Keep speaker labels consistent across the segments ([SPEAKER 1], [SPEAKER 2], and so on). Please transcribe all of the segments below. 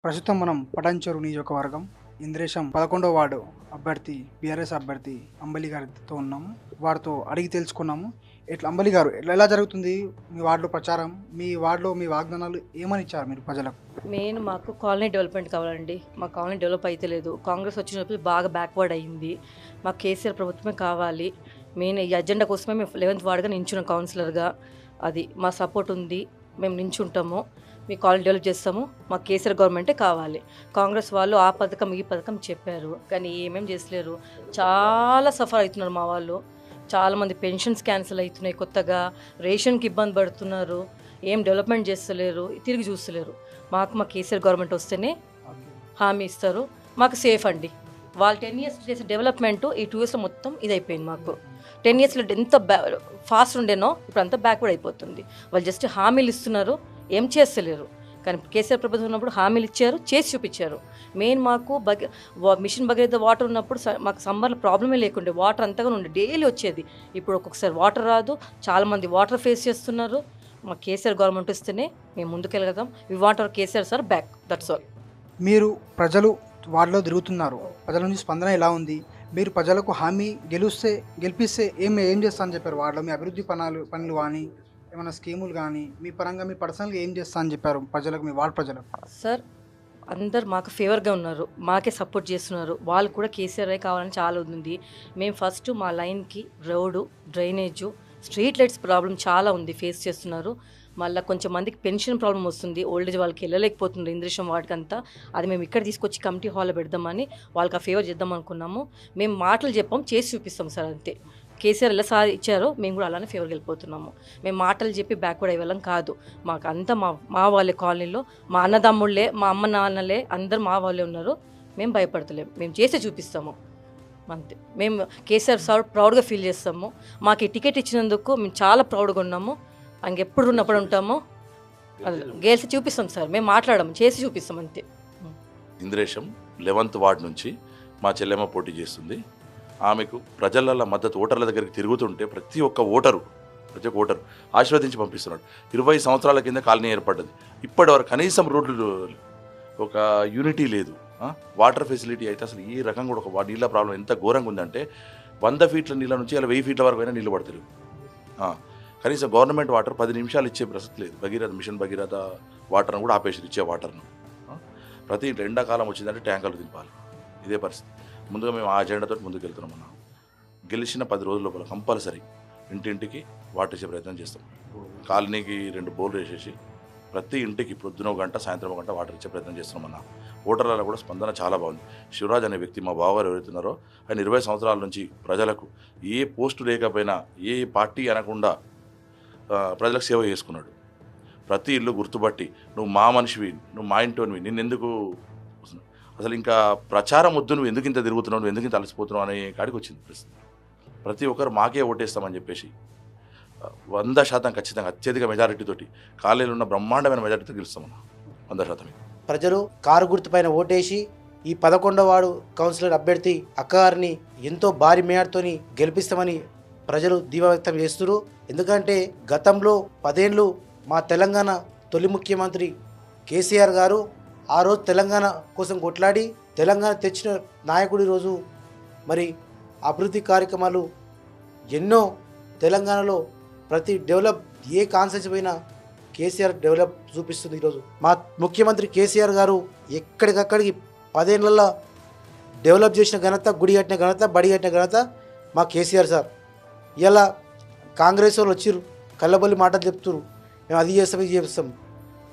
[SPEAKER 1] ప్రస్తుతం మనం పటాన్చెరు నియోజకవర్గం ఇంద్రేశం 11వ వార్డు అభ్యర్థి బీఆర్ఎస్ అభ్యర్థి అంబలి గారితో ఉన్నాము. వారితో అడిగి తెలుసుకున్నాము. అంబలి గారు ఎలా జరుగుతుంది మీ వార్డులో ప్రచారం? మీ వార్డులో మీ వాగ్దానాలు ఏమని ఇచ్చారు మీరు ప్రజలకు?
[SPEAKER 2] మాకు కాలనీ డెవలప్మెంట్ కావాలండి. మా కాలనీ డెవలప్ అయితే లేదు. కాంగ్రెస్ వచ్చినప్పుడు బాగా బ్యాక్వర్డ్ అయ్యింది. మాకు కేసీఆర్ ప్రభుత్వమే కావాలి. మెయిన్ ఈ అజెండా కోసమే మేము 11th వార్డుగా నించున్నాం కౌన్సిలర్గా. అది మా సపోర్ట్ ఉంది. మేము నించుంటాము. మీ కాలనీ డెవలప్ చేస్తాము. మాకు కేసీఆర్ గవర్నమెంటే కావాలి. కాంగ్రెస్ వాళ్ళు ఆ పథకం ఈ పథకం చెప్పారు, కానీ ఏమేం చేసలేరు. చాలా సఫర్ అవుతున్నారు మా వాళ్ళు. చాలామంది పెన్షన్స్ క్యాన్సిల్ అవుతున్నాయి, కొత్తగా రేషన్కి ఇబ్బంది పడుతున్నారు. ఏం డెవలప్మెంట్ చేస్తలేరు, తిరిగి చూస్తలేరు. మా కేసీఆర్ గవర్నమెంట్ వస్తేనే హామీ ఇస్తారు. మాకు సేఫ్ అండి. వాళ్ళు 10 years చేసే డెవలప్మెంట్ ఈ 2 yearsలో మొత్తం ఇది అయిపోయింది. మాకు 10 yearsలో ఎంత ఫాస్ట్ ఉండేనో ఇప్పుడు అంతా బ్యాక్వర్డ్ అయిపోతుంది. వాళ్ళు జస్ట్ హామీలు ఇస్తున్నారు, ఏం చేస్తలేరు. కానీ కేసీఆర్ ప్రభుత్వం ఉన్నప్పుడు హామీలు ఇచ్చారు, చేసి చూపించారు. మెయిన్ మాకు మిషన్ భగీరథ వాటర్ ఉన్నప్పుడు మాకు సమ్మర్లో ప్రాబ్లమే లేకుండే. వాటర్ అంతగా ఉండే, డైలీ వచ్చేది. ఇప్పుడు ఒక్కొక్కసారి వాటర్ రాదు. చాలామంది వాటర్ ఫేస్ చేస్తున్నారు. మా కేసీఆర్ గవర్నమెంట్ వస్తేనే మేము ముందుకెళ్ళగలుగుతాం. We want our KCR sir back, that's all.
[SPEAKER 1] మీరు ప్రజలు వార్డులో తిరుగుతున్నారు, ప్రజల నుంచి స్పందన ఎలా ఉంది? మీరు ప్రజలకు హామీ గెలిపిస్తే ఏం చేస్తా అని చెప్పారు? వార్డులో మీ అభివృద్ధి పనులు కానీ ఏమైనా స్కీములు కానీ మీ పరంగా మీ పర్సనల్గా ఏం చేస్తా అని చెప్పారు ప్రజలకు, మీ వార్డు ప్రజలకు?
[SPEAKER 2] సార్ అందరు మాకు ఫేవర్గా ఉన్నారు, మాకే సపోర్ట్ చేస్తున్నారు. వాళ్ళు కూడా కేసీఆర్ కావాలని చాలా ఉంది. మేము ఫస్ట్ మా లైన్కి road, drainage, street lights problem చాలా ఉంది, ఫేస్ చేస్తున్నారు. మళ్ళీ కొంచెం మందికి పెన్షన్ ప్రాబ్లం వస్తుంది. ఓల్డ్ ఏజ్ వాళ్ళకి వెళ్ళలేకపోతున్నారు ఇంద్రేశం వార్డుకి అంతా. అది మేము ఇక్కడ తీసుకొచ్చి కమిటీ హాల్లో పెడదామని వాళ్ళకి ఆ ఫేవర్ చేద్దాం అనుకున్నాము. మేము మాటలు చెప్పాం, చేసి చూపిస్తాం సార్, అంతే. కేసీఆర్ ఎలా సార్ ఇచ్చారో మేము కూడా అలానే ఫేవర్కి వెళ్ళిపోతున్నాము. మేము మాటలు చెప్పి బ్యాక్వర్డ్ అయ్యేవాళ్ళం కాదు. మాకు అంతా మా వాళ్ళే, కాలనీలో మా అన్నదమ్ముళ్ళే, మా అమ్మ నాన్నలే, అందరు మా వాళ్ళే ఉన్నారు. మేము భయపడతలేము, మేము చేసే చూపిస్తాము, అంతే. మేము కేసీఆర్ సార్ ప్రౌడ్గా ఫీల్ చేస్తాము. మాకు ఈ టికెట్ ఇచ్చినందుకు మేము చాలా ప్రౌడ్గా ఉన్నాము. ఇంకెప్పుడు ఉన్నప్పుడు ఉంటాము. అది గెలిచి చూపిస్తాం సార్, మేము మాట్లాడము, చేసి చూపిస్తాం, అంతే.
[SPEAKER 3] ఇంద్రేశం 11th వార్డు నుంచి మా చెల్లెమ్మ పోటీ చేస్తుంది. ఆమెకు ప్రజల మద్దతు ఓటర్ల దగ్గరికి తిరుగుతుంటే ప్రతి ఒక్క ఓటరు ఆశీర్వదించి పంపిస్తున్నాడు. 20 సంవత్సరాల కింద కాలనీ ఏర్పడ్డది. ఇప్పటివరకు కనీసం రోడ్లు, ఒక యూనిటీ లేదు. వాటర్ ఫెసిలిటీ అయితే అసలు ఈ రకంగా కూడా ఒక నీళ్ళ ప్రాబ్లం ఎంత ఘోరంగా ఉందంటే 100 ఫీట్ల నీళ్ళ నుంచి అలా 1000 ఫీట్ల వరకు అయినా నీళ్ళు పడతలేవు. కనీసం గవర్నమెంట్ వాటర్ 10 నిమిషాలు ఇచ్చే ప్రసక్తి లేదు. మిషన్ భగీరథ వాటర్ను కూడా ఆపేసి ఇచ్చే వాటర్ను. ప్రతి ఎండాకాలం వచ్చిందంటే ట్యాంకర్లు దింపాలి. ఇదే పరిస్థితి. ముందుగా మేము ఆ అజెండాతో ముందుకు వెళ్తున్నాం. అన్న గెలిచిన 10 రోజుల లోపల కంపల్సరీ ఇంటింటికి వాటర్ ఇచ్చే ప్రయత్నం చేస్తాం. కాలనీకి 2 బోర్లు వేసేసి ప్రతి ఇంటికి పొద్దున 1 గంట, సాయంత్రం 1 గంట వాటర్ ఇచ్చే ప్రయత్నం చేస్తున్నామన్న. ఓటర్లలో కూడా స్పందన చాలా బాగుంది. శివరాజ్ అనే వ్యక్తి, మా బావగారు ఎవరైతున్నారో, ఆయన 20 సంవత్సరాల నుంచి ప్రజలకు ఏ పోస్టు లేకపోయినా, ఏ పార్టీ అనకుండా ప్రజలకు సేవ చేసుకున్నాడు. ప్రతి ఇల్లు గుర్తుపట్టి, నువ్వు మా మనిషివి, నువ్వు మా ఇంటోనివి, నిన్నెందుకు అసలు ఇంకా ప్రచారం వద్దు, నువ్వు ఎందుకు ఇంత తిరుగుతున్నావు, నువ్వు ఎందుకు ఇంత అలసిపోతున్నావు అనే కాడికి వచ్చింది ప్రస్తుతం. ప్రతి ఒక్కరు మాకే ఓటేస్తామని చెప్పేసి 100% ఖచ్చితంగా అత్యధిక మెజారిటీతోటి, కాలేజీలో ఉన్న బ్రహ్మాండమైన మెజారిటీతో గెలుస్తామన్న. 100%.
[SPEAKER 4] ప్రజలు కారు గుర్తుపైన ఓటేసి ఈ 11వ వార్డు కౌన్సిలర్ అభ్యర్థి అక్కగారిని ఎంతో భారీ మేయర్తోని గెలిపిస్తామని ప్రజలు ధీమా వ్యక్తం చేస్తున్నారు. ఎందుకంటే గతంలో 10 ఏళ్ళు మా తెలంగాణ తొలి ముఖ్యమంత్రి కేసీఆర్ గారు ఆ రోజు తెలంగాణ కోసం కొట్లాడి తెలంగాణ తెచ్చిన నాయకుడి రోజు మరి అభివృద్ధి కార్యక్రమాలు ఎన్నో తెలంగాణలో ప్రతి డెవలప్ ఏ కాన్సెన్స్ పోయినా కేసీఆర్ డెవలప్ చూపిస్తుంది. ఈరోజు మా ముఖ్యమంత్రి కేసీఆర్ గారు ఎక్కడికక్కడికి 10 ఏళ్ళల్లో డెవలప్ చేసిన ఘనత, గుడి కట్టిన ఘనత, బడి కట్టిన ఘనత మా కేసీఆర్ సార్. ఇలా కాంగ్రెస్ వాళ్ళు వచ్చిర్రు, కళ్ళబొల్లి మాటలు చెప్తున్నారు, మేము అది చేస్తాం, ఇది చేస్తాం.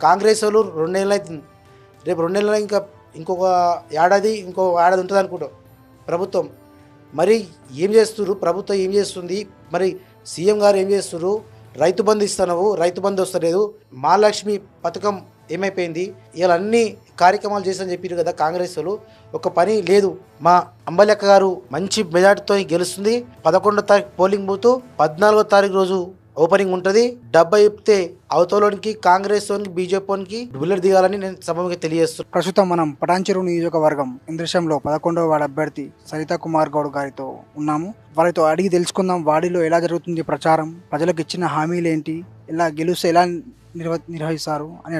[SPEAKER 4] కాంగ్రెస్ వాళ్ళు 2 నెలలు అవుతుంది. రేపు 2 నెలలు ఇంకొక ఏడాది ఉంటుంది అనుకుంటాం ప్రభుత్వం. మరి ఏం చేస్తున్నారు? ప్రభుత్వం ఏం చేస్తుంది? మరి సీఎం గారు ఏం చేస్తున్నారు? రైతు బంధు ఇస్తున్నావు, రైతు బంధు వస్తలేదు. మహాలక్ష్మి పథకం ఏమైపోయింది? ఇలా అన్ని కార్యక్రమాలు చేస్తామని చెప్పారు కదా కాంగ్రెస్ వాళ్ళు. ఒక పని లేదు. మా అంబలక్క గారు మంచి మెజార్టీతో గెలుస్తుంది. 11వ తారీఖు పోలింగ్ బూత్, 14వ తారీఖు రోజు ఓపెనింగ్ ఉంటుంది. డబ్బా ఇప్పితే అవతలోనికి, కాంగ్రెస్ వానికి, బీజేపీ వానికి బుల్లెట్ దిగాలని నేను సభకి తెలియజేస్తున్నాను.
[SPEAKER 1] ప్రస్తుతం మనం పటాన్చెరు నియోజకవర్గం ఇంద్రేశంలో 11వ వార్డు అభ్యర్థి సరితా కుమార్ గౌడ్ గారితో ఉన్నాము. వారితో అడిగి తెలుసుకుందాం వార్డులో ఎలా జరుగుతుంది ప్రచారం, ప్రజలకు ఇచ్చిన హామీలు ఏంటి, ఎలా గెలుస్తే ఎలా నిర్వహిస్తారు అని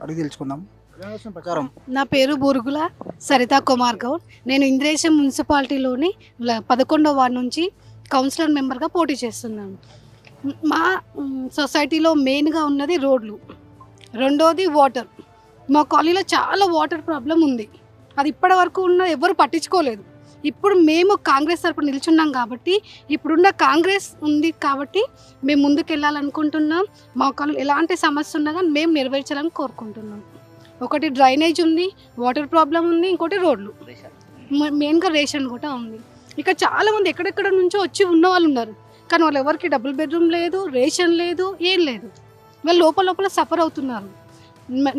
[SPEAKER 1] అడిగి తెలుసుకుందాం. ఎలా నడుస్తుంది ప్రచారం?
[SPEAKER 5] నా పేరు బూరుగుల సరితా కుమార్ గౌడ్. నేను ఇంద్రేశం మున్సిపాలిటీలోని 11వ వార్డు నుంచి కౌన్సిలర్ మెంబర్గా పోటీ చేస్తున్నాను. మా సొసైటీలో మెయిన్గా ఉన్నది రోడ్లు, రెండోది వాటర్. మా కాలనీలో చాలా వాటర్ ప్రాబ్లం ఉంది. అది ఇప్పటి వరకు ఉన్న ఎవరు పట్టించుకోలేదు. ఇప్పుడు మేము కాంగ్రెస్ తరపున నిల్చున్నాం కాబట్టి, ఇప్పుడున్న కాంగ్రెస్ ఉంది కాబట్టి మేము ముందుకు వెళ్ళాలనుకుంటున్నాం. మా కాలనీలో ఎలాంటి సమస్య ఉన్నా కానీ మేము నెరవేర్చాలని కోరుకుంటున్నాం. ఒకటి డ్రైనేజ్ ఉంది, వాటర్ ప్రాబ్లం ఉంది, ఇంకోటి రోడ్లు, మెయిన్గా రేషన్ కూడా ఉంది. ఇక చాలామంది ఎక్కడెక్కడ నుంచో వచ్చి ఉన్న వాళ్ళు ఉన్నారు, కానీ వాళ్ళు ఎవరికి డబుల్ బెడ్రూమ్ లేదు, రేషన్ లేదు, ఏం లేదు. వాళ్ళు లోపల సఫర్ అవుతున్నారు.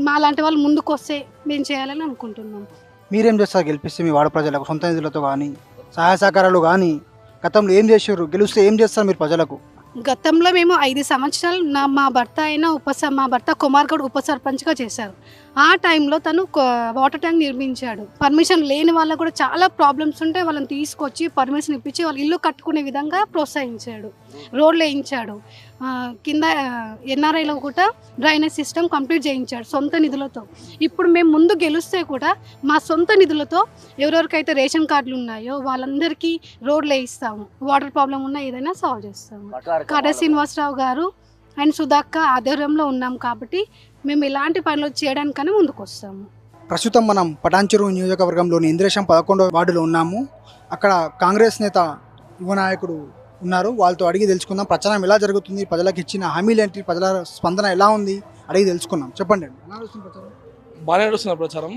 [SPEAKER 5] మా లాంటి వాళ్ళు ముందుకు వస్తే మేము చేయాలని అనుకుంటున్నాం.
[SPEAKER 1] మీరేం చేస్తారు గెలిపిస్తే మీ వార్డు ప్రజలకు? సొంత నిధులతో కానీ సహాయ సహకారాలు కానీ గతంలో ఏం చేశారు? గెలిస్తే ఏం చేస్తారు మీరు ప్రజలకు?
[SPEAKER 5] గతంలో మేము 5 సంవత్సరాలు మా భర్త అయిన మా భర్త కుమార్ గౌడ్ ఉప సర్పంచ్గా చేశారు. ఆ టైంలో తను వాటర్ ట్యాంక్ నిర్మించాడు. పర్మిషన్ లేని వాళ్ళకు కూడా చాలా ప్రాబ్లమ్స్ ఉంటే వాళ్ళని తీసుకొచ్చి పర్మిషన్ ఇప్పించి వాళ్ళు ఇల్లు కట్టుకునే విధంగా ప్రోత్సహించాడు. రోడ్లు వేయించాడు. కింద ఎన్ఆర్ఐలో కూడా డ్రైనేజ్ సిస్టమ్ కంప్లీట్ చేయించాడు సొంత నిధులతో. ఇప్పుడు మేము ముందు గెలిస్తే కూడా మా సొంత నిధులతో ఎవరెవరికైతే రేషన్ కార్డులు ఉన్నాయో వాళ్ళందరికీ రోడ్లు వేయిస్తాము. వాటర్ ప్రాబ్లం ఉన్నా ఏదైనా సాల్వ్ చేస్తాము. కాటా శ్రీనివాసరావు గారు అండ్ సుధాక్క ఆధ్వర్యంలో ఉన్నాం కాబట్టి మేము ఇలాంటి పనులు చేయడానికని ముందుకు వస్తాము.
[SPEAKER 1] ప్రస్తుతం మనం పటాన్చెరు నియోజకవర్గంలోని ఇంద్రేశం 11వ వార్డులో ఉన్నాము. అక్కడ కాంగ్రెస్ నేత యువ నాయకుడు ఉన్నారు. వాళ్ళతో అడిగి తెలుసుకుందాం ప్రచారం ఎలా జరుగుతుంది, ప్రజలకు ఇచ్చిన హామీలు ఏంటి, ప్రజల స్పందన ఎలా ఉంది అడిగి తెలుసుకుందాం. చెప్పండి అండి, ఎలా నడుస్తుంది ప్రచారం?
[SPEAKER 6] బాగానే నడుస్తున్నారు ప్రచారం.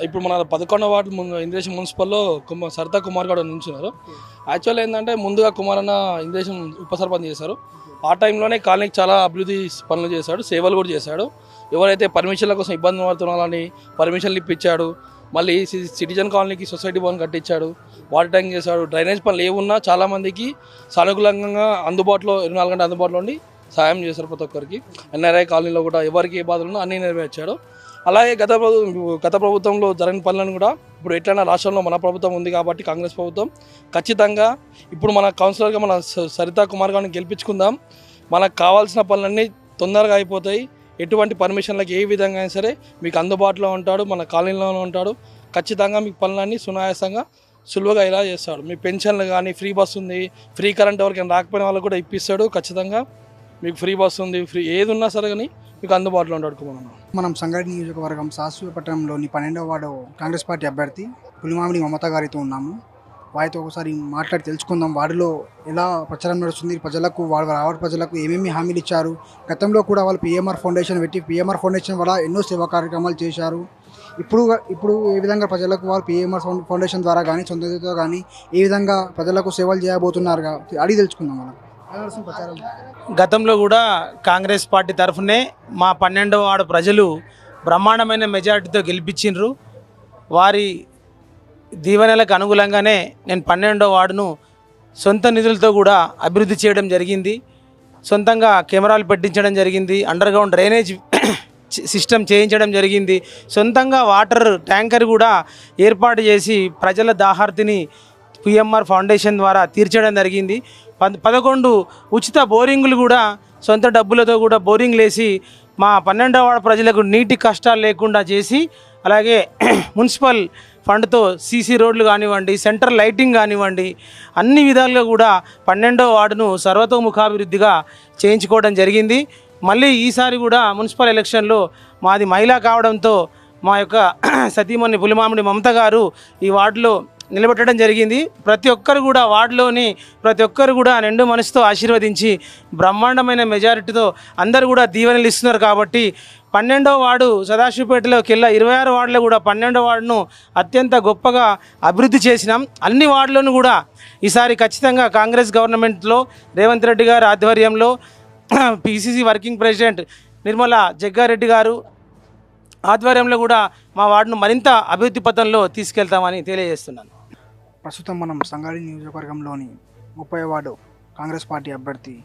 [SPEAKER 6] ఇప్పుడు మన 11వ వార్డు ఇంద్రేశం మున్సిపల్లో సరితా కుమార్ గౌడ్ నుంచున్నారు. యాక్చువల్ ఏంటంటే ముందుగా కుమార్ అన్న ఇంద్రేశం ఉప సర్పంచ్ చేశారు. ఆ టైంలోనే కాలనీకి చాలా అభివృద్ధి పనులు చేశాడు, సేవలు కూడా చేశాడు. ఎవరైతే పర్మిషన్ల కోసం ఇబ్బంది పడుతున్నారని పర్మిషన్లు ఇప్పించాడు. మళ్ళీ సిటిజన్ కాలనీకి సొసైటీ భవన్ కట్టించాడు, వాటర్ ట్యాంక్ చేశాడు. డ్రైనేజ్ పనులు ఏమున్నా చాలామందికి సానుకూలంగా అందుబాటులో 24 గంటలు అందుబాటులో ఉండి సాయం చేశారు ప్రతి ఒక్కరికి. ఎన్ఆర్ఐ కాలనీలో కూడా ఎవరికి ఏ బాధలు ఉన్నా అన్నీ నెరవేర్చాడు. అలాగే గత ప్రభుత్వంలో జరిగిన పనులను కూడా ఇప్పుడు ఎట్లయినా రాష్ట్రంలో మన ప్రభుత్వం ఉంది కాబట్టి కాంగ్రెస్ ప్రభుత్వం ఖచ్చితంగా ఇప్పుడు మన కౌన్సిలర్గా మన సరితా కుమార్ గారిని గెలిపించుకుందాం. మనకు కావాల్సిన పనులన్నీ తొందరగా అయిపోతాయి. ఎటువంటి పర్మిషన్లకు ఏ విధంగా అయినా సరే మీకు అందుబాటులో ఉంటాడు, మన కాలనీలోనే ఉంటాడు. ఖచ్చితంగా మీకు పనులన్నీ సునాయాసంగా సులువుగా ఇలా చేస్తాడు. మీ పెన్షన్లు కానీ, ఫ్రీ బస్ ఉంది, ఫ్రీ కరెంట్ ఎవరికైనా రాకపోయిన వాళ్ళకు కూడా ఇప్పిస్తాడు. ఖచ్చితంగా మీకు ఫ్రీ బస్ ఉంది, ఫ్రీ ఏది ఉన్నా సరే కానీ మీకు అందుబాటులో ఉంటాడు.
[SPEAKER 1] మనం సంగారెడ్డి నియోజకవర్గం సాస్వపట్నంలోని 12వ వార్డు కాంగ్రెస్ పార్టీ అభ్యర్థి పులిమామిడి మమత గారితో ఉన్నాము. వారితో ఒకసారి మాట్లాడి తెలుసుకుందాం వార్డులో ఎలా ప్రచారం నడుస్తుంది, ప్రజలకు వార్డు ప్రజలకు ఏమేమి హామీలు ఇచ్చారు. గతంలో కూడా వాళ్ళు పిఎంఆర్ ఫౌండేషన్ పెట్టి పిఎంఆర్ ఫౌండేషన్ వల్ల ఎన్నో సేవా కార్యక్రమాలు చేశారు. ఇప్పుడు ఏ విధంగా ప్రజలకు వారు పిఎంఆర్ ఫౌండేషన్ ద్వారా కానీ సొంత నిధులతో కానీ ఏ విధంగా ప్రజలకు సేవలు చేయబోతున్నారు అడిగి తెలుసుకుందాం. మనం ప్రచారం
[SPEAKER 7] గతంలో కూడా కాంగ్రెస్ పార్టీ తరఫునే మా 12వ వార్డు ప్రజలు బ్రహ్మాండమైన మెజారిటీతో గెలిపించిండ్రు. వారి దీవెనలకు అనుగుణంగానే నేను 12వ వార్డును సొంత నిధులతో కూడా అభివృద్ధి చేయడం జరిగింది. సొంతంగా కెమెరాలు పెట్టించడం జరిగింది, అండర్గ్రౌండ్ డ్రైనేజ్ సిస్టమ్ చేయించడం జరిగింది, సొంతంగా వాటర్ ట్యాంకర్ కూడా ఏర్పాటు చేసి ప్రజల దాహార్తిని పిఎంఆర్ ఫౌండేషన్ ద్వారా తీర్చడం జరిగింది. 11 ఉచిత బోరింగులు కూడా సొంత డబ్బులతో కూడా బోరింగ్లు వేసి మా 12వ వార్డు ప్రజలకు నీటి కష్టాలు లేకుండా చేసి, అలాగే మున్సిపల్ ఫండ్తో సీసీ రోడ్లు కానివ్వండి, సెంట్రల్ లైటింగ్ కానివ్వండి, అన్ని విధాలుగా కూడా 12వ వార్డును సర్వతోముఖాభివృద్ధిగా చేయించుకోవడం జరిగింది. మళ్ళీ ఈసారి కూడా మున్సిపల్ ఎలక్షన్లో మాది మహిళా కావడంతో మా యొక్క సతీమణి పులిమామిడి మమత గారు ఈ వార్డులో నిలబెట్టడం జరిగింది. ప్రతి ఒక్కరు కూడా వార్డులోని ప్రతి ఒక్కరు కూడా నిండు మనసుతో ఆశీర్వదించి బ్రహ్మాండమైన మెజారిటీతో అందరూ కూడా దీవెనలు ఇస్తున్నారు. కాబట్టి 12వ వార్డు సదాశివపేటలోకెల్లా 26 వార్డులో కూడా 12వ వార్డును అత్యంత గొప్పగా అభివృద్ధి చేసినాం. అన్ని వార్డులను కూడా ఈసారి ఖచ్చితంగా కాంగ్రెస్ గవర్నమెంట్లో రేవంత్ రెడ్డి గారి ఆధ్వర్యంలో PCC working president Nirmala Jaggareddy గారు ఆధ్వర్యంలో కూడా మా వార్డును మరింత అభివృద్ధి పథంలో తీసుకెళ్తామని తెలియజేస్తున్నాను.
[SPEAKER 1] ప్రస్తుతం మనం సంగారెడ్డి నియోజకవర్గంలోని 30వ వార్డు కాంగ్రెస్ పార్టీ అభ్యర్థి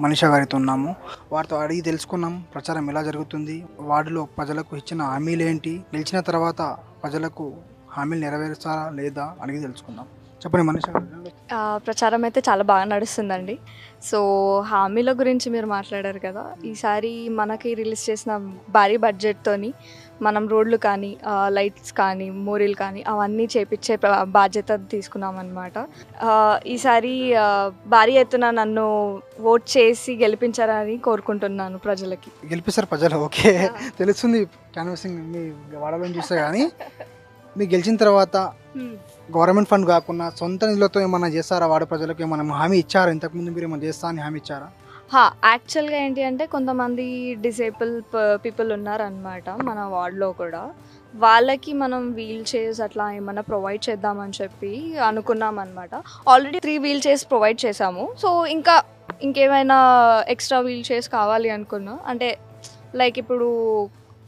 [SPEAKER 1] మనీషా గారితో ఉన్నాము. వారితో అడిగి తెలుసుకున్నాం ప్రచారం ఎలా జరుగుతుంది, వార్డులో ప్రజలకు ఇచ్చిన హామీలు ఏంటి, గెలిచిన తర్వాత ప్రజలకు హామీలు నెరవేరుస్తారా లేదా అడిగి తెలుసుకుందాం. చెప్పండి మనీషా గారు.
[SPEAKER 8] ప్రచారం అయితే చాలా బాగా నడుస్తుందండి. సో హామీల గురించి మీరు మాట్లాడారు కదా, ఈసారి మనకి రిలీజ్ చేసిన భారీ బడ్జెట్తోని మనం రోడ్లు కానీ లైట్స్ కానీ మోరీలు కానీ అవన్నీ చేపించే బాధ్యత తీసుకున్నామన్నమాట. ఈసారి భారీ ఎత్తున నన్ను ఓట్ చేసి గెలిపించారని కోరుకుంటున్నాను ప్రజలకి.
[SPEAKER 1] గెలిపిస్తారు ప్రజలు, ఓకే తెలుస్తుంది క్యాన్వాసింగ్ మీ వాడలో చూస్తే. కానీ మీరు గెలిచిన తర్వాత గవర్నమెంట్ ఫండ్ కాకుండా సొంత నిధులతో ఏమైనా చేస్తారా? వాడు ప్రజలకు ఏమైనా హామీ ఇచ్చారా? ఇంతకుముందు మీరు ఏమైనా చేస్తా అని హామీ ఇచ్చారా?
[SPEAKER 8] యాక్చువల్గా ఏంటి అంటే కొంతమంది డిసేబుల్ పీపుల్ ఉన్నారనమాట మన వార్డ్లో కూడా. వాళ్ళకి మనం వీల్ చైర్స్ అట్లా ఏమన్నా ప్రొవైడ్ చేద్దామని చెప్పి అనుకున్నాం అనమాట. ఆల్రెడీ 3 వీల్ చైర్స్ ప్రొవైడ్ చేసాము. సో ఇంకేమైనా ఎక్స్ట్రా వీల్ చైర్స్ కావాలి అనుకున్నా, అంటే లైక్ ఇప్పుడు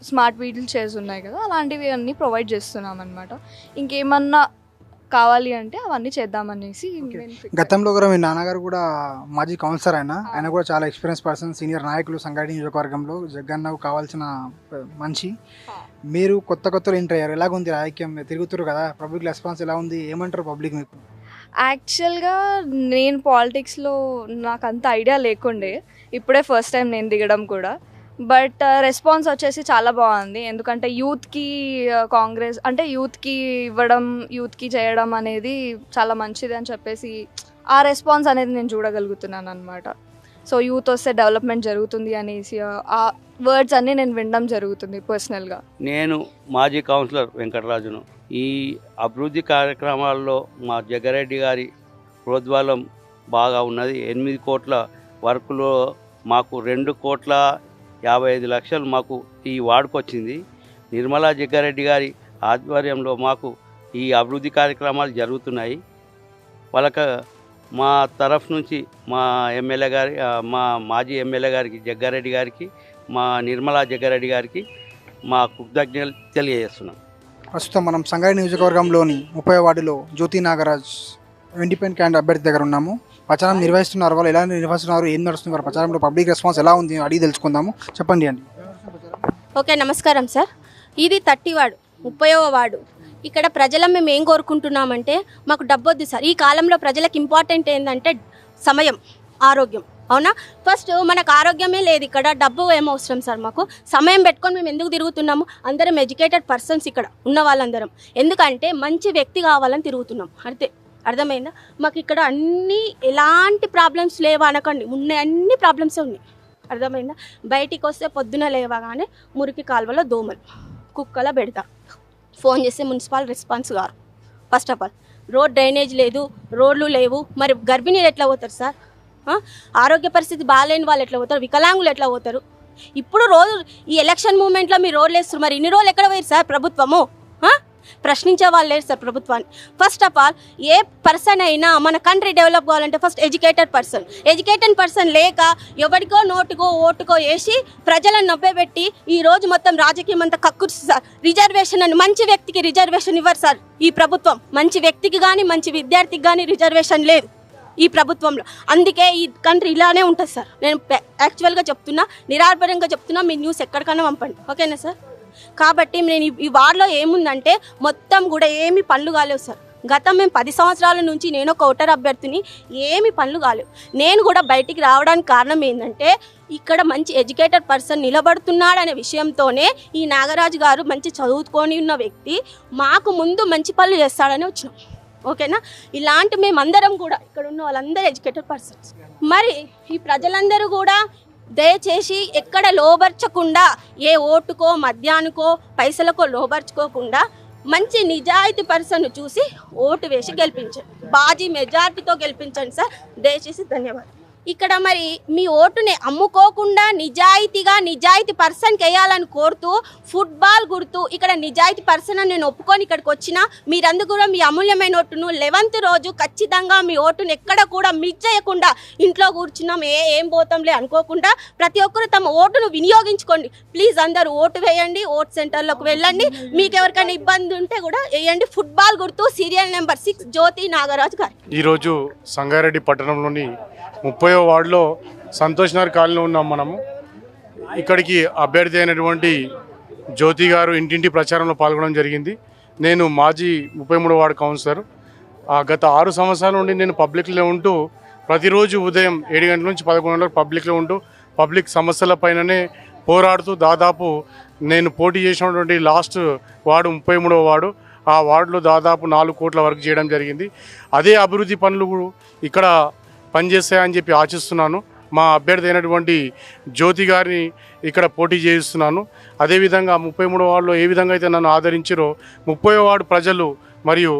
[SPEAKER 8] స్మార్ట్ వీల్ చైర్స్ ఉన్నాయి కదా, అలాంటివి అన్నీ ప్రొవైడ్ చేస్తున్నాం అనమాట. ఇంకేమన్నా కావాలి అంటే అవన్నీ చేద్దామనేసి.
[SPEAKER 1] గతంలో కూడా మీ నాన్నగారు కూడా మాజీ కౌన్సిలర్, ఆయన కూడా చాలా ఎక్స్పీరియన్స్ పర్సన్, సీనియర్ నాయకులు సంగారెడ్డి నియోజకవర్గంలో. జగన్కు కావాల్సిన మనిషి. మీరు కొత్తలో ఎంటర్ అయ్యారు, ఎలాగుంది రాజకీయం? తిరుగుతారు కదా, పబ్లిక్ రెస్పాన్స్ ఎలా ఉంది? ఏమంటారు పబ్లిక్ మీకు?
[SPEAKER 8] యాక్చువల్గా నేను పాలిటిక్స్లో నాకు అంత ఐడియా లేకుండే, ఇప్పుడే ఫస్ట్ టైం నేను దిగడం కూడా. బట్ రెస్పాన్స్ వచ్చేసి చాలా బాగుంది. ఎందుకంటే యూత్కి కాంగ్రెస్ అంటే యూత్కి ఇవ్వడం, యూత్కి చేయడం అనేది చాలా మంచిది అని చెప్పేసి ఆ రెస్పాన్స్ అనేది నేను చూడగలుగుతున్నాను అనమాట. సో యూత్ వస్తే డెవలప్మెంట్ జరుగుతుంది అనేసి ఆ వర్డ్స్ అన్నీ నేను వినడం జరుగుతుంది పర్సనల్గా.
[SPEAKER 9] నేను మాజీ కౌన్సిలర్ వెంకటరాజును. ఈ అభివృద్ధి కార్యక్రమాల్లో మా జగ్గారెడ్డి గారి ప్రోద్బలం బాగా ఉన్నది. 8 కోట్ల వర్కులో మాకు 2,55,00,000 మాకు ఈ వార్డుకు వచ్చింది. నిర్మలా జగ్గారెడ్డి గారి ఆధ్వర్యంలో మాకు ఈ అభివృద్ధి కార్యక్రమాలు జరుగుతున్నాయి. వాళ్ళకి మా తరఫు నుంచి మా ఎమ్మెల్యే గారి మా మాజీ ఎమ్మెల్యే గారికి జగ్గారెడ్డి గారికి, మా నిర్మలా జగ్గారెడ్డి గారికి మా కృతజ్ఞతలు తెలియజేస్తున్నాం.
[SPEAKER 1] ప్రస్తుతం మనం సంగారెడ్డి నియోజకవర్గంలోని 30వ వార్డులో జ్యోతి నాగరాజ్ ఇండిపెండెంట్ క్యాండిడేట్ అభ్యర్థి దగ్గర ఉన్నాము. ప్రచారం నిర్వహిస్తున్నారు, వాళ్ళు ఎలా నిర్వహిస్తున్నారు, ఏం నడుస్తున్నారు, ప్రచారంలో పబ్లిక్ రెస్పాన్స్ ఎలా ఉంది అడిగి తెలుసుకుందాము. చెప్పండి అండి.
[SPEAKER 10] ఓకే, నమస్కారం సార్. ఇది 30 వార్డు, 30వ వార్డు. ఇక్కడ ప్రజల మేము ఏం కోరుకుంటున్నామంటే మాకు డబ్బొద్దు సార్. ఈ కాలంలో ప్రజలకు ఇంపార్టెంట్ ఏంటంటే సమయం, ఆరోగ్యం. అవునా? ఫస్ట్ మనకు ఆరోగ్యమే లేదు, ఇక్కడ డబ్బు ఏమవసరం సార్. మాకు సమయం పెట్టుకొని మేము ఎందుకు తిరుగుతున్నాము? అందరం ఎడ్యుకేటెడ్ పర్సన్స్ ఇక్కడ ఉన్న వాళ్ళందరం. ఎందుకంటే మంచి వ్యక్తి కావాలని తిరుగుతున్నాం. అర్థమైందా? మాకు ఇక్కడ అన్నీ ఎలాంటి ప్రాబ్లమ్స్ లేవా అనకండి, ఉన్నాయి, అన్ని ప్రాబ్లమ్సే ఉన్నాయి. అర్థమైందా? బయటికి వస్తే పొద్దున లేవగానే మురికి కాలువలో దోమలు, కుక్కల బెడత. ఫోన్ చేస్తే మున్సిపల్ రెస్పాన్స్ గారు. First of all road drainage లేదు, రోడ్లు లేవు. మరి గర్భిణీలు ఎట్లా పోతారు సార్? ఆరోగ్య పరిస్థితి బాగాలేని వాళ్ళు ఎట్లా పోతారు? వికలాంగులు ఎట్లా పోతారు? ఇప్పుడు రోజు ఈ ఎలక్షన్ మూమెంట్లో మీరు రోడ్లు వేస్తారు, మరి ఇన్ని రోజులు ఎక్కడ పోయారు సార్ ప్రభుత్వము? ప్రశ్నించే వాళ్ళు లేరు సార్ ప్రభుత్వాన్ని. First of all A person అయినా మన కంట్రీ డెవలప్ కావాలంటే ఫస్ట్ ఎడ్యుకేటెడ్ పర్సన్ లేక ఎవరికో నోటుకో ఓటుకో వేసి ప్రజలను నొబ్బెబెట్టి ఈరోజు మొత్తం రాజకీయం అంతా కక్కుర్చి సార్. రిజర్వేషన్ అని మంచి వ్యక్తికి రిజర్వేషన్ ఇవ్వరు సార్ ఈ ప్రభుత్వం. మంచి వ్యక్తికి కానీ మంచి విద్యార్థికి కానీ రిజర్వేషన్ లేదు ఈ ప్రభుత్వంలో. అందుకే ఈ కంట్రీ ఇలానే ఉంటుంది సార్. నేను యాక్చువల్గా చెప్తున్నా, నిరాడంబరంగా చెప్తున్నా, మీ న్యూస్ ఎక్కడికైనా పంపండి, ఓకేనా సార్? కాబట్టి నేను ఈ వార్డులో ఏముందంటే మొత్తం కూడా ఏమి పనులు కాలేవు సార్. గతం మేము 10 సంవత్సరాల నుంచి నేను ఒక ఓటర్ అభ్యర్థిని, ఏమి పనులు కాలేవు. నేను కూడా బయటికి రావడానికి కారణం ఏంటంటే ఇక్కడ మంచి ఎడ్యుకేటెడ్ పర్సన్ నిలబడుతున్నాడనే విషయంతోనే ఈ నాగరాజు గారు మంచి చదువుకొని ఉన్న వ్యక్తి, మాకు ముందు మంచి పనులు చేస్తాడని వచ్చినాం, ఓకేనా? ఇలాంటి మేమందరం కూడా ఇక్కడ ఉన్న వాళ్ళందరూ ఎడ్యుకేటెడ్ పర్సన్స్. మరి ఈ ప్రజలందరూ కూడా దయచేసి ఎక్కడ లోబర్చకుండా, ఏ ఓటుకో మద్యానికో పైసలకో లోబర్చుకోకుండా మంచి నిజాయితీ పర్సన్ చూసి ఓటు వేసి గెలిపించండి. బాజీ మెజార్టీతో గెలిపించండి సార్, దయచేసి. ధన్యవాదాలు. ఇక్కడ మరి మీ ఓటుని అమ్ముకోకుండా నిజాయితీ పర్సన్కి వేయాలని కోరుతూ ఫుట్బాల్ గుర్తు ఇక్కడ నిజాయితీ పర్సన్ అని నేను ఒప్పుకొని ఇక్కడికి వచ్చినా మీరందరూ కూడా మీ అమూల్యమైన ఓటును 11th రోజు ఖచ్చితంగా మీ ఓటును ఎక్కడ కూడా మిస్ చేయకుండా ఇంట్లో కూర్చున్నాం ఏం పోతాంలే అనుకోకుండా ప్రతి ఒక్కరు తమ ఓటును వినియోగించుకోండి. ప్లీజ్ అందరూ ఓటు వేయండి, ఓట్ సెంటర్లోకి వెళ్ళండి. మీకు ఎవరికైనా ఇబ్బంది ఉంటే కూడా వేయండి. ఫుట్బాల్ గుర్తు సీరియల్ నెంబర్ 6 జ్యోతి నాగరాజు గారు.
[SPEAKER 11] ఈరోజు సంగారెడ్డి పట్టణంలోని 30వ వార్డులో సంతోష్ నగర్ కాలనీలో ఉన్నాం మనము. ఇక్కడికి అభ్యర్థి అయినటువంటి జ్యోతి గారు ఇంటింటి ప్రచారంలో పాల్గొనడం జరిగింది. నేను మాజీ 33వ వార్డు కౌన్సిలర్. గత 6 సంవత్సరాల నుండి నేను పబ్లిక్లో ఉంటూ ప్రతిరోజు ఉదయం 7 గంటల నుంచి 11 గంటలకు పబ్లిక్లో ఉంటూ పబ్లిక్ సమస్యల పైననే పోరాడుతూ దాదాపు నేను పోటీ చేసినటువంటి లాస్ట్ వార్డు 33వ వార్డు, ఆ వార్డులో దాదాపు 4 కోట్ల వర్క్ చేయడం జరిగింది. అదే అభివృద్ధి పనులు ఇక్కడ పనిచేస్తాయని చెప్పి ఆశిస్తున్నాను. మా అభ్యర్థి అయినటువంటి జ్యోతి గారిని ఇక్కడ పోటీ చేయిస్తున్నాను. అదేవిధంగా 33వ వార్డులో ఏ విధంగా అయితే నన్ను ఆదరించారో 30వ వార్డు ప్రజలు మరియు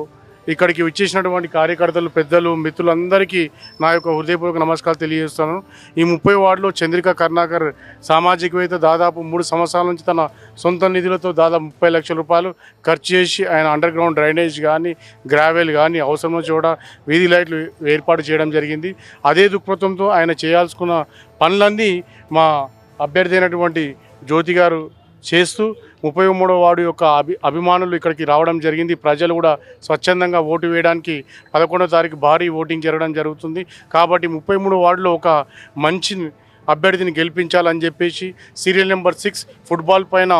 [SPEAKER 11] ఇక్కడికి వచ్చేసినటువంటి కార్యకర్తలు, పెద్దలు, మిత్రులందరికీ నా యొక్క హృదయపూర్వక నమస్కారాలు తెలియజేస్తున్నాను. ఈ 30 వార్డులో చంద్రిక కరుణాకర్ సామాజికవేత్త దాదాపు 3 సంవత్సరాల నుంచి తన సొంత నిధులతో దాదాపు 30 లక్షల రూపాయలు ఖర్చు చేసి ఆయన అండర్ గ్రౌండ్ డ్రైనేజ్ కానీ, గ్రావెల్ కానీ, అవసరం చోట వీధి లైట్లు ఏర్పాటు చేయడం జరిగింది. అదే దృక్పథంతో ఆయన చేయాల్సుకున్న పనులన్నీ మా అభ్యర్థి అయినటువంటి జ్యోతి గారు చేస్తూ 33వ వార్డు యొక్క అభిమానులు ఇక్కడికి రావడం జరిగింది. ప్రజలు కూడా స్వచ్ఛందంగా ఓటు వేయడానికి 11వ తారీఖు భారీ ఓటింగ్ జరగడం జరుగుతుంది. కాబట్టి 33వ వార్డులో ఒక మంచి అభ్యర్థిని గెలిపించాలని చెప్పేసి సీరియల్ నెంబర్ 6 ఫుట్బాల్ పైన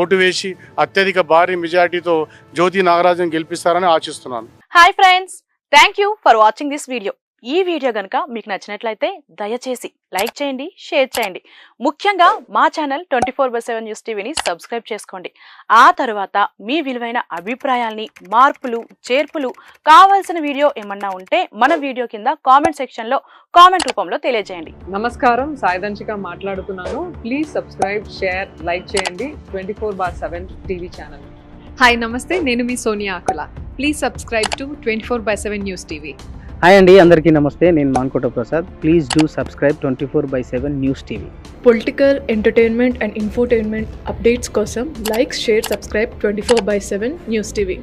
[SPEAKER 11] ఓటు వేసి అత్యధిక భారీ మెజార్టీతో జ్యోతి నాగరాజన్ గెలిపిస్తారని ఆశిస్తున్నాను.
[SPEAKER 12] Hi friends, thank you for watching this video. ఈ వీడియో కనుక మీకు నచ్చినట్లయితే దయచేసి లైక్ చేయండి, షేర్ చేయండి. ముఖ్యంగా మా ఛానల్ 24/7 న్యూస్ టీవీని సబ్స్క్రైబ్ చేసుకోండి. ఆ తర్వాత మీ విలువైన అభిప్రాయాల్ని, మార్పులు, చేర్పులు, కావాల్సిన వీడియో ఏమన్నా ఉంటే మన వీడియో కింద కామెంట్ సెక్షన్లో కామెంట్ రూపంలో తెలియజేయండి.
[SPEAKER 13] నమస్కారం, సాయిదంచిక మాట్లాడుతున్నాను. ప్లీజ్ సబ్స్క్రైబ్, షేర్, లైక్ చేయండి 24/7 టీవీ ఛానల్.
[SPEAKER 14] హాయ్ నమస్తే, నేను మీ Sonia Akula. Please subscribe to 24/7 news TV.
[SPEAKER 15] Hi అండి, అందరికీ నమస్తే. నేను Mankota Prasad. Please do subscribe 24/7 news TV.
[SPEAKER 16] Political, entertainment and infotainment updates కోసం like, share, subscribe 24/7 news TV.